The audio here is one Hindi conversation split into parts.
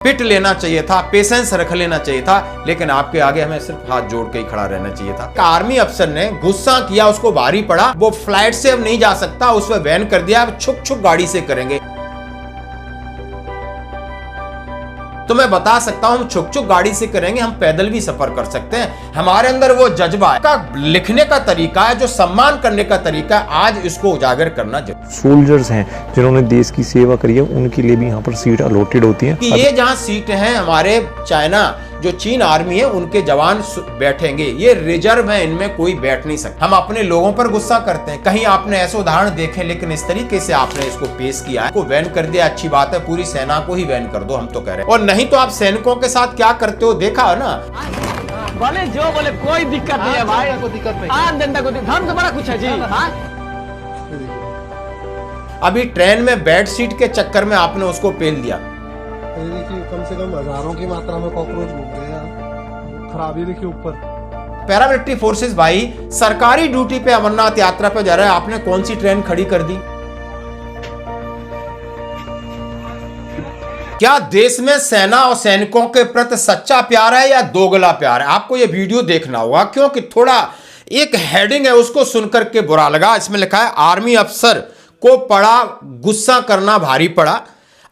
पिट लेना चाहिए था, पेशेंस रख लेना चाहिए था, लेकिन आपके आगे हमें सिर्फ हाथ जोड़ के ही खड़ा रहना चाहिए था। आर्मी अफसर ने गुस्सा किया, उसको भारी पड़ा, वो फ्लाइट से अब नहीं जा सकता, उस पर बैन कर दिया, अब छुक छुक गाड़ी से करेंगे। तो मैं बता सकता हूं, हम छुक छुक गाड़ी से करेंगे, हम पैदल भी सफर कर सकते हैं। हमारे अंदर वो जज्बा है, का लिखने का तरीका है, जो सम्मान करने का तरीका है, आज इसको उजागर करना जरूरी। सोल्जर्स हैं जिन्होंने देश की सेवा करी है, उनके लिए भी यहाँ पर सीट अलॉटेड होती है। कि ये जहां सीट है, हमारे चाइना जो चीन आर्मी है उनके जवान बैठेंगे, ये रिजर्व है, इनमें कोई बैठ नहीं सकता। हम अपने लोगों पर गुस्सा करते हैं, कहीं आपने ऐसे उदाहरण देखे, लेकिन इस तरीके से आपने इसको पेश किया है, को बैन कर दिया, अच्छी बात है, पूरी सेना को ही बैन कर दो, हम तो कह रहे हैं। और नहीं तो आप सैनिकों के साथ क्या करते हो देखा है ना। बोले जो बोले कोई दिक्कत नहीं है भाई, कोई दिक्कत नहीं, आम जनता को धर्म से बड़ा कुछ है जी। अभी ट्रेन में बेड सीट के चक्कर में आपने उसको पेल दिया। देखिए कम से कम हजारों की मात्रा में कॉकरोच घूम रहे हैं, खराबी देखिए ऊपर। पैरामिलिट्री फोर्सेस भाई सरकारी ड्यूटी पे अमरनाथ यात्रा पे जा रहे हैं, आपने कौन सी ट्रेन खड़ी कर दी? क्या देश में सेना और सैनिकों के प्रति सच्चा प्यार है या दोगला प्यार है? आपको यह वीडियो देखना होगा, क्योंकि थोड़ा एक हेडिंग है उसको सुनकर के बुरा लगा। इसमें लिखा है, आर्मी अफसर को पड़ा गुस्सा करना भारी पड़ा,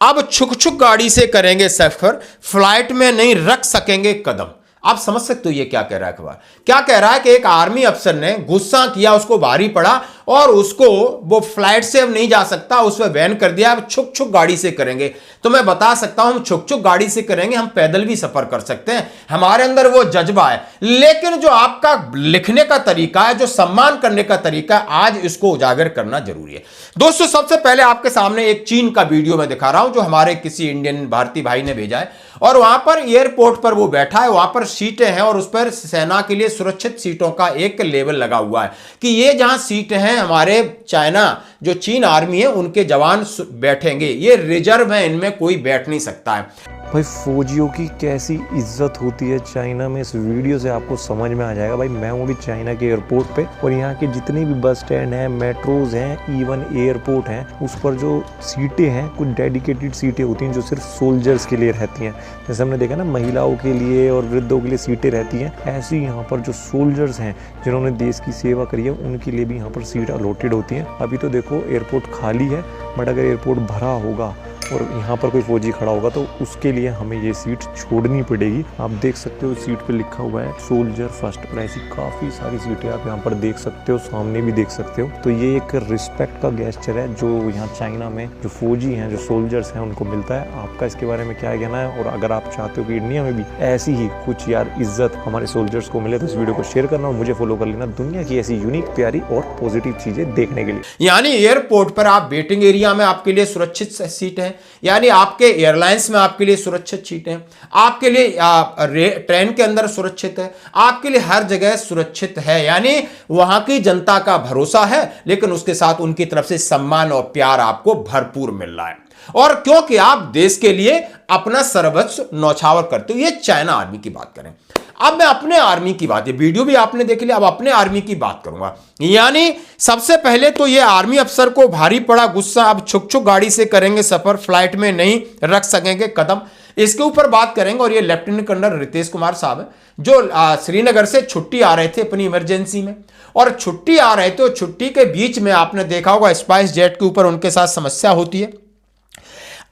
अब छुक छुक गाड़ी से करेंगे सफर, फ्लाइट में नहीं रख सकेंगे कदम। आप समझ सकते हो ये क्या कह रहा है अखबार? क्या कह रहा है कि एक आर्मी अफसर ने गुस्सा किया, उसको भारी पड़ा और उसको वो फ्लाइट से अब नहीं जा सकता, उस पर बैन कर दिया, अब छुक छुक गाड़ी से करेंगे। तो मैं बता सकता हूं, हम छुक छुक गाड़ी से करेंगे, हम पैदल भी सफर कर सकते हैं, हमारे अंदर वो जज्बा है। लेकिन जो आपका लिखने का तरीका है, जो सम्मान करने का तरीका है, आज इसको उजागर करना जरूरी है। दोस्तों, सबसे पहले आपके सामने एक चीन का वीडियो मैं दिखा रहा हूं, जो हमारे किसी इंडियन भारतीय भाई ने भेजा है, और वहां पर एयरपोर्ट पर वो बैठा है, वहां पर सीटें हैं और उस पर सेना के लिए सुरक्षित सीटों का एक लेबल लगा हुआ है कि ये जहां सीट हैं, हमारे चाइना जो चीन आर्मी है उनके जवान बैठेंगे, ये रिजर्व है, इनमें कोई बैठ नहीं सकता है। भाई फौजियों की कैसी इज्जत होती है चाइना में, इस वीडियो से आपको समझ में आ जाएगा। भाई मैं हूँ भी चाइना के एयरपोर्ट पे, और यहाँ के जितने भी बस स्टैंड हैं, मेट्रोज हैं, इवन एयरपोर्ट हैं, उस पर जो सीटें हैं, कुछ डेडिकेटेड सीटें होती हैं जो सिर्फ सोल्जर्स के लिए रहती हैं। जैसे हमने देखा ना, महिलाओं के लिए और वृद्धों के लिए सीटें रहती हैं, ऐसी यहाँ पर जो सोल्जर्स हैं जिन्होंने देश की सेवा करी है, उनके लिए भी यहाँ पर सीट अलॉटेड होती हैं। अभी तो देखो एयरपोर्ट खाली है, बट अगर एयरपोर्ट भरा होगा और यहाँ पर कोई फौजी खड़ा होगा तो उसके लिए हमें ये सीट छोड़नी पड़ेगी। आप देख सकते हो सीट पे लिखा हुआ है सोल्जर फर्स्ट, और ऐसी काफ़ी सारी सीटें आप यहाँ पर देख सकते हो, सामने भी देख सकते हो। तो ये एक रिस्पेक्ट का गेस्चर है जो यहाँ चाइना में जो फौजी हैं, जो सोल्जर्स हैं, उनको मिलता है। आपका इसके बारे में क्या कहना है? और अगर आप चाहते हो कि इंडिया में भी ऐसी ही कुछ यार इज्जत हमारे सोल्जर्स को मिले, तो इस वीडियो को शेयर करना और मुझे फॉलो कर लेना दुनिया की ऐसी यूनिक, प्यारी और पॉजिटिव चीज़ें देखने के लिए। यानी एयरपोर्ट पर आप वेटिंग एरिया में आपके लिए सुरक्षित सीट है, यानी आपके एयरलाइंस में आपके लिए सुरक्षित सीट है, आपके लिए ट्रेन के अंदर सुरक्षित है, आपके लिए हर जगह सुरक्षित है। यानी वहां की जनता का भरोसा है, लेकिन उसके साथ उनकी तरफ से सम्मान और प्यार आपको भरपूर मिल रहा है, और क्योंकि आप देश के लिए अपना सर्वस्व न्यौछावर करते हो। ये चाइना आर्मी की बात करें। अब मैं अपने आर्मी की बात, ये वीडियो भी आपने देख लिया, अब अपने आर्मी की बात करूंगा। यानी सबसे पहले तो ये आर्मी अफसर को भारी पड़ा गुस्सा, अब छुक छुक गाड़ी से करेंगे सफर, फ्लाइट में नहीं रख सकेंगे कदम, इसके ऊपर बात करेंगे। और ये लेफ्टिनेंट कर्नल रितेश कुमार साहब है, जो श्रीनगर से छुट्टी आ रहे थे अपनी इमरजेंसी में, और छुट्टी आ रहे थे, और छुट्टी के बीच में आपने देखा होगा स्पाइस जेट के ऊपर उनके साथ समस्या होती है।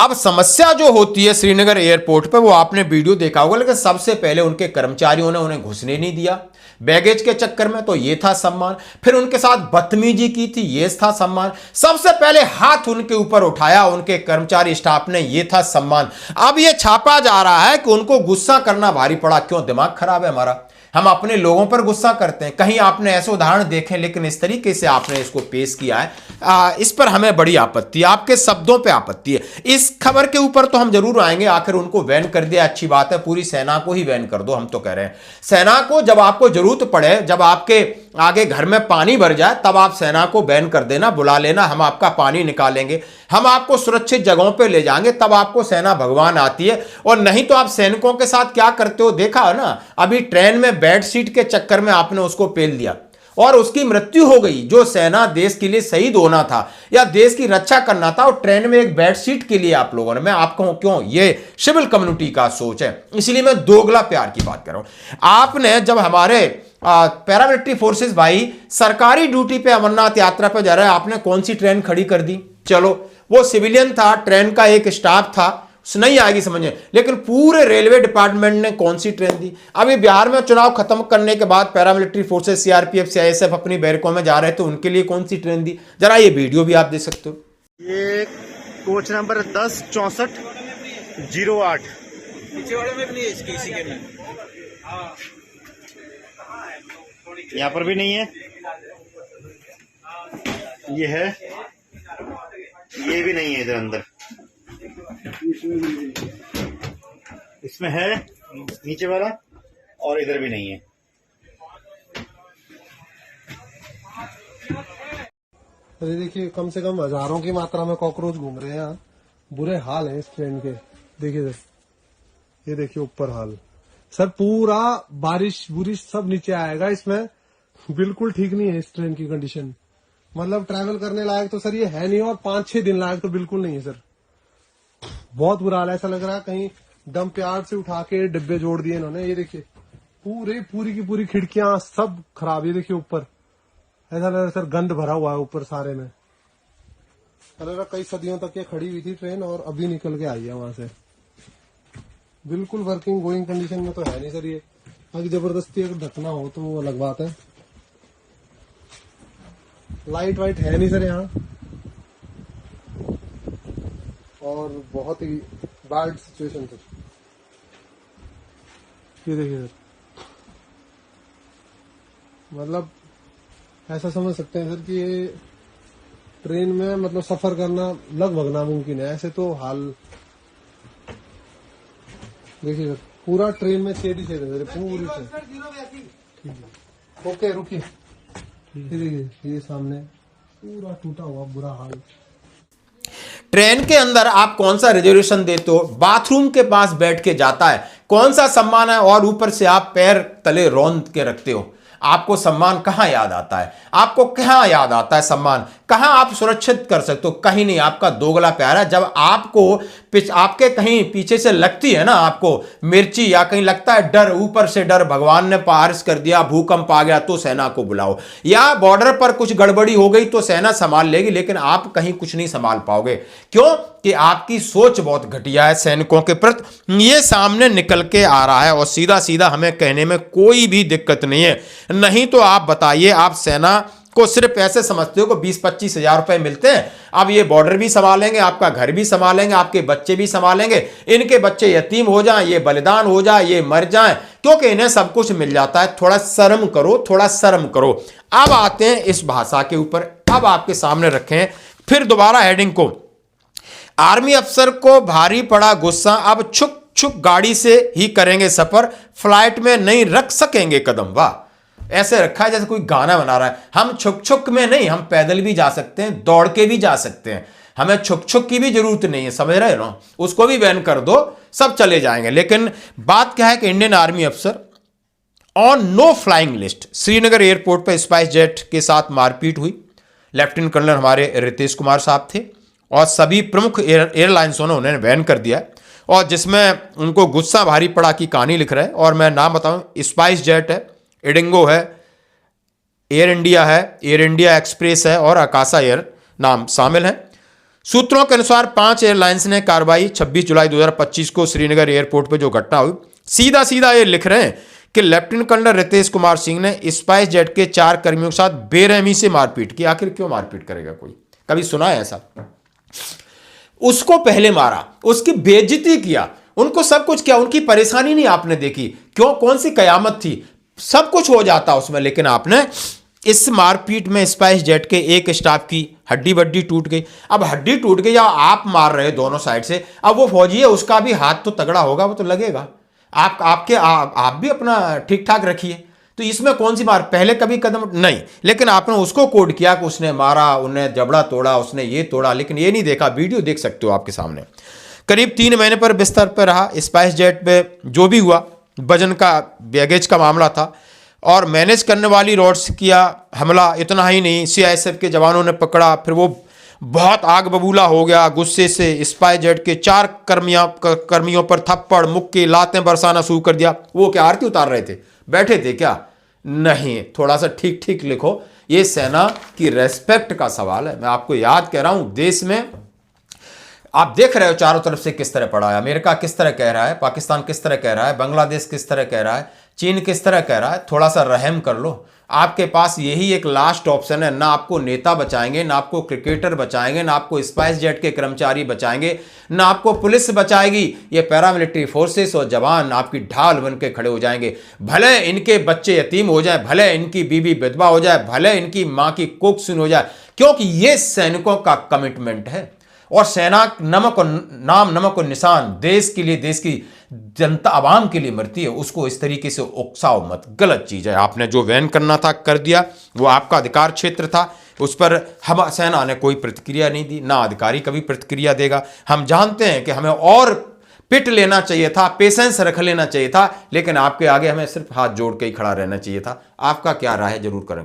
अब समस्या जो होती है श्रीनगर एयरपोर्ट पर, वो आपने वीडियो देखा होगा, लेकिन सबसे पहले उनके कर्मचारियों ने उन्हें घुसने नहीं दिया बैगेज के चक्कर में, तो ये था सम्मान। फिर उनके साथ बदतमीजी की थी, ये था सम्मान। सबसे पहले हाथ उनके ऊपर उठाया उनके कर्मचारी स्टाफ ने, ये था सम्मान। अब ये छापा जा रहा है कि उनको गुस्सा करना भारी पड़ा। क्यों? दिमाग खराब है हमारा, हम अपने लोगों पर गुस्सा करते हैं। कहीं आपने ऐसे उदाहरण देखे, लेकिन इस तरीके से आपने इसको पेश किया है, इस पर हमें बड़ी आपत्ति है, आपके शब्दों पे आपत्ति है। इस खबर के ऊपर तो हम जरूर आएंगे, आखिर उनको बैन कर दिया, अच्छी बात है, पूरी सेना को ही बैन कर दो, हम तो कह रहे हैं। सेना को जब आपको जरूरत पड़े, जब आपके आगे घर में पानी भर जाए, तब आप सेना को बैन कर देना, बुला लेना, हम आपका पानी निकालेंगे, हम आपको सुरक्षित जगहों पे ले जाएंगे, तब आपको सेना भगवान आती है। और नहीं तो आप सैनिकों के साथ क्या करते हो देखा है ना, अभी ट्रेन में बेड सीट के चक्कर में आपने उसको पेल दिया, और उसकी मृत्यु हो गई, जो सेना देश के लिए शहीद होना था या देश की रक्षा करना था, और ट्रेन में एक बेड शीट के लिए आप लोगों ने, मैं आपको कहूं क्यों, ये सिविल कम्युनिटी का सोच है, इसलिए मैं दोगला प्यार की बात कर रहा हूं। आपने जब हमारे पैरामिलिट्री फोर्सेस भाई सरकारी ड्यूटी पे अमरनाथ यात्रा पे जा रहे हैं, आपने कौन सी ट्रेन खड़ी कर दी? चलो वो सिविलियन था, ट्रेन का एक स्टाफ था, नहीं आएगी समझ में, लेकिन पूरे रेलवे डिपार्टमेंट ने कौन सी ट्रेन दी? अभी बिहार में चुनाव खत्म करने के बाद पैरामिलिट्री फोर्सेस, सीआरपीएफ, सीआईएसएफ अपनी बैरकों में जा रहे थे, उनके लिए कौन सी ट्रेन दी? जरा ये वीडियो भी आप देख सकते हो। ये कोच नंबर 106408 पीछे वाले में भी नहीं है, इसकी इसी के में। यहाँ पर भी नहीं है, ये है, ये भी नहीं है इधर अंदर, इसमें है नीचे वाला, और इधर भी नहीं है। अरे देखिए, कम से कम हजारों की मात्रा में कॉकरोच घूम रहे हैं यहाँ। बुरे हाल है इस ट्रेन के। देखिए सर, ये देखिए ऊपर हाल सर, पूरा बारिश बुरिश सब नीचे आएगा इसमें। बिल्कुल ठीक नहीं है इस ट्रेन की कंडीशन, मतलब ट्रैवल करने लायक तो सर ये है नहीं, और 5-6 दिन लायक तो बिल्कुल नहीं है सर। बहुत बुरा हाल है, ऐसा लग रहा है कहीं डंप यार्ड से उठा के डिब्बे जोड़ दिए इन्होंने। ये देखिए पूरी की पूरी खिड़कियां सब खराब। ये देखिए ऊपर, ऐसा लग रहा है सर गंद भरा हुआ है ऊपर सारे में। ऐसा लग रहा कई सदियों तक ये खड़ी हुई थी ट्रेन और अभी निकल के आई है वहां से। बिल्कुल वर्किंग गोइंग कंडीशन में तो है नहीं सर ये। अगर जबरदस्ती अगर ढकना हो तो वो अलग बात है। लाइट वाइट है नहीं सर यहाँ, और बहुत ही बैड सिचुएशन सर। ये देखिए सर, मतलब ऐसा समझ सकते हैं सर कि ये ट्रेन में मतलब सफर करना लगभग नामुमकिन है। ऐसे तो हाल देखिए सर, पूरा ट्रेन में छेद ही छेद है सर, पूरी से। ओके रुकिए, ये देखिए ये सामने पूरा टूटा हुआ बुरा हाल। ट्रेन के अंदर आप कौन सा रिजर्वेशन देते हो? बाथरूम के पास बैठ के जाता है, कौन सा सम्मान है? और ऊपर से आप पैर तले रौंद के रखते हो। आपको सम्मान कहां याद आता है? आपको कहां याद आता है सम्मान? कहां आप सुरक्षित कर सकते हो? कहीं नहीं। आपका दोगला प्यार है। जब आपको आपके कहीं पीछे से लगती है ना आपको मिर्ची, या कहीं लगता है डर, ऊपर से डर, भगवान ने बारिश कर दिया, भूकंप आ गया, तो सेना को बुलाओ, या बॉर्डर पर कुछ गड़बड़ी हो गई तो सेना संभाल लेगी, लेकिन आप कहीं कुछ नहीं संभाल पाओगे। क्यों? कि आपकी सोच बहुत घटिया है सैनिकों के प्रति। ये सामने निकल के आ रहा है, और सीधा सीधा हमें कहने में कोई भी दिक्कत नहीं है। नहीं तो आप बताइए, आप सेना को सिर्फ ऐसे समझते हो कि 20-25 हजार रुपए मिलते हैं, अब ये बॉर्डर भी संभालेंगे, आपका घर भी संभालेंगे, आपके बच्चे भी संभालेंगे, इनके बच्चे यतीम हो जाएं, ये बलिदान हो जाए, ये मर जाएं, क्योंकि इन्हें सब कुछ मिल जाता है। थोड़ा शर्म करो, थोड़ा शर्म करो। अब आते हैं इस भाषा के ऊपर। अब आपके सामने रखें फिर दोबारा हेडिंग को। आर्मी अफसर को भारी पड़ा गुस्सा, अब छुक छुक गाड़ी से ही करेंगे सफर, फ्लाइट में नहीं रख सकेंगे कदम। वाह, ऐसे रखा है जैसे कोई गाना बना रहा है। हम छुक छुक में नहीं, हम पैदल भी जा सकते हैं, दौड़ के भी जा सकते हैं, हमें छुक छुक की भी जरूरत नहीं है, समझ रहे हो? उसको भी बैन कर दो, सब चले जाएंगे। लेकिन बात क्या है कि इंडियन आर्मी अफसर on no flying list. Srinagar airport पर स्पाइस जेट के साथ मारपीट हुई। लेफ्टिनेंट कर्नल हमारे रितेश कुमार साहब थे, और सभी प्रमुख एयरलाइंसों ने उन्हें बैन कर दिया, और जिसमें उनको गुस्सा भारी पड़ा की कहानी लिख रहे हैं। और मैं नाम बताऊं, स्पाइस जेट है, एडिंगो है, एयर इंडिया है, एयर इंडिया एक्सप्रेस है, और आकाशा एयर नाम शामिल हैं। सूत्रों के अनुसार 5 एयरलाइंस ने कार्रवाई 26 जुलाई 2025 को श्रीनगर एयरपोर्ट पर जो घटना हुई, सीधा सीधा ये लिख रहे हैं कि लेफ्टिनेंट कर्नल रितेश कुमार सिंह ने स्पाइस जेट के 4 कर्मियों के साथ बेरहमी से मारपीट की। आखिर क्यों मारपीट करेगा कोई? कभी सुना है ऐसा? उसको पहले मारा, उसकी बेइज्जती किया, उनको सब कुछ किया, उनकी परेशानी नहीं आपने देखी। क्यों? कौन सी कयामत थी? सब कुछ हो जाता उसमें, लेकिन आपने इस मारपीट में स्पाइस जेट के एक स्टाफ की हड्डी बड्डी टूट गई। अब हड्डी टूट गई, या आप मार रहे दोनों साइड से, अब वो फौजी है, उसका भी हाथ तो तगड़ा होगा, वो तो लगेगा। आप भी अपना ठीक ठाक रखिए। तो इसमें कौन सी मार? पहले कभी कदम नहीं, लेकिन आपने उसको कोड किया कि उसने मारा, उन्हें जबड़ा तोड़ा, उसने ये तोड़ा, लेकिन ये नहीं देखा। वीडियो देख सकते हो आपके सामने। करीब 3 महीने पर बिस्तर पर रहा स्पाइस जेट पे। जो भी हुआ, वजन का, बैगेज का मामला था, और मैनेज करने वाली रोड से किया हमला। इतना ही नहीं, सीआईएसएफ के जवानों ने पकड़ा, फिर वो बहुत आग बबूला हो गया गुस्से से। स्पाइसजेट के 4 कर्मियों पर थप्पड़ मुक्के लातें बरसाना शुरू कर दिया। वो क्या आरती उतार रहे थे, बैठे थे क्या? नहीं, थोड़ा सा ठीक ठीक लिखो। ये सेना की रेस्पेक्ट का सवाल है। मैं आपको याद कह रहा हूं, देश में आप देख रहे हो चारों तरफ से किस तरह पड़ा है। अमेरिका किस तरह कह रहा है, पाकिस्तान किस तरह कह रहा है, बांग्लादेश किस तरह कह रहा है, चीन किस तरह कह रहा है। थोड़ा सा रहम कर लो। आपके पास यही एक लास्ट ऑप्शन है। ना आपको नेता बचाएंगे, ना आपको क्रिकेटर बचाएंगे, ना आपको स्पाइसजेट के कर्मचारी बचाएंगे, ना आपको पुलिस बचाएगी। ये पैरामिलिट्री फोर्सेस और जवान आपकी ढाल बन के खड़े हो जाएंगे। भले इनके बच्चे यतीम हो जाए, भले इनकी बीवी विधवा हो जाए, भले इनकी मां की कोख सुन हो जाए, क्योंकि ये सैनिकों का कमिटमेंट है। और सेना नमक और नाम, नमक और निशान, देश के लिए, देश की जनता आवाम के लिए मरती है। उसको इस तरीके से उकसाओ मत, गलत चीज है। आपने जो वैन करना था कर दिया, वो आपका अधिकार क्षेत्र था। उस पर हम सेना ने कोई प्रतिक्रिया नहीं दी, ना अधिकारी कभी प्रतिक्रिया देगा। हम जानते हैं कि हमें और पिट लेना चाहिए था, पेशेंस रख लेना चाहिए था, लेकिन आपके आगे हमें सिर्फ हाथ जोड़ के ही खड़ा रहना चाहिए था। आपका क्या राय है, जरूर करें।